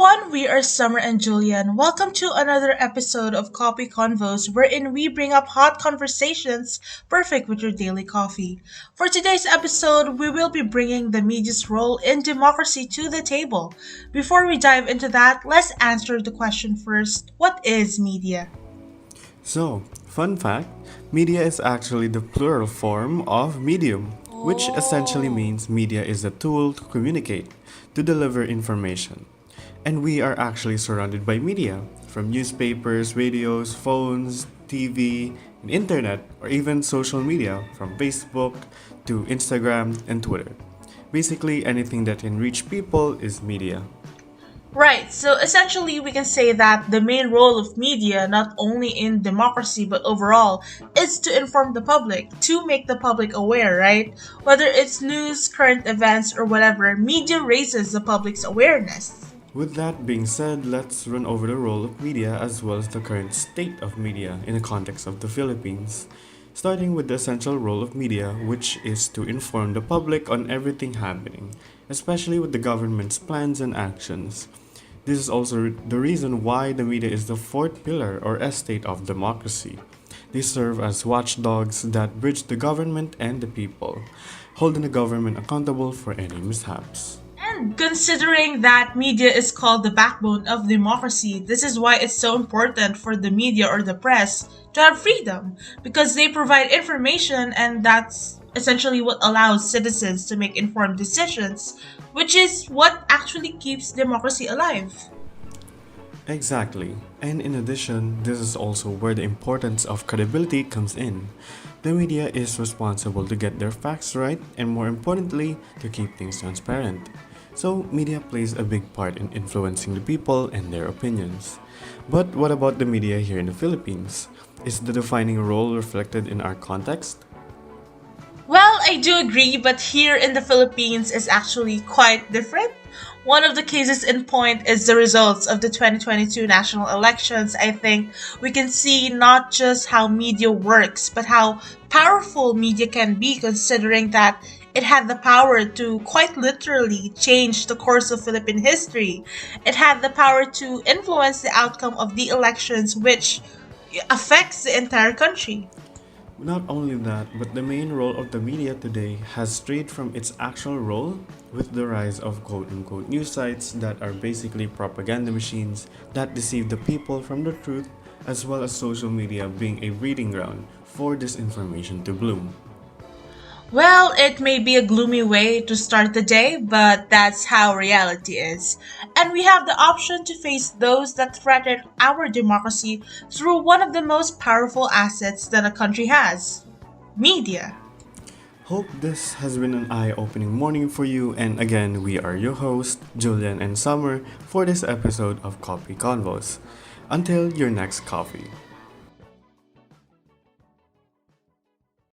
everyone, we are Summer and Julian. Welcome to another episode of Kopikonvos, wherein we bring up hot conversations perfect with your daily coffee. For today's episode, we will be bringing the media's role in democracy to the table. Before we dive into that, let's answer the question first. What is media? So, fun fact media is actually the plural form of medium, which essentially Oh. means media is a tool to communicate, to deliver information. And we are actually surrounded by media, from newspapers, radios, phones, TV, and internet, or even social media, from Facebook to Instagram and Twitter. Basically, anything that can reach people is media. Right, so essentially, we can say that the main role of media, not only in democracy but overall, is to inform the public, to make the public aware, right? Whether it's news, current events, or whatever, media raises the public's awareness. With that being said, let's run over the role of media as well as the current state of media in the context of the Philippines. Starting with the essential role of media, which is to inform the public on everything happening, especially with the government's plans and actions. This is also the reason why the media is the fourth pillar or estate of democracy. They serve as watchdogs that bridge the government and the people, holding the government accountable for any mishaps. And considering that media is called the backbone of democracy, this is why it's so important for the media or the press to have freedom because they provide information and that's essentially what allows citizens to make informed decisions, which is what actually keeps democracy alive. Exactly. And in addition, this is also where the importance of credibility comes in. The media is responsible to get their facts right and more importantly, to keep things transparent. So, media plays a big part in influencing the people and their opinions. But what about the media here in the Philippines? Is the defining role reflected in our context? Well, I do agree, but here in the Philippines is actually quite different. One of the cases in point is the results of the 2022 national elections. I think we can see not just how media works, but how powerful media can be considering that it had the power to quite literally change the course of Philippine history. It had the power to influence the outcome of the elections, which affects the entire country. Not only that, but the main role of the media today has strayed from its actual role with the rise of quote unquote news sites that are basically propaganda machines that deceive the people from the truth, as well as social media being a breeding ground for disinformation to bloom. Well, it may be a gloomy way to start the day, but that's how reality is. And we have the option to face those that threaten our democracy through one of the most powerful assets that a country has media. Hope this has been an eye opening morning for you, and again, we are your hosts, Julian and Summer, for this episode of Coffee Convos. Until your next coffee.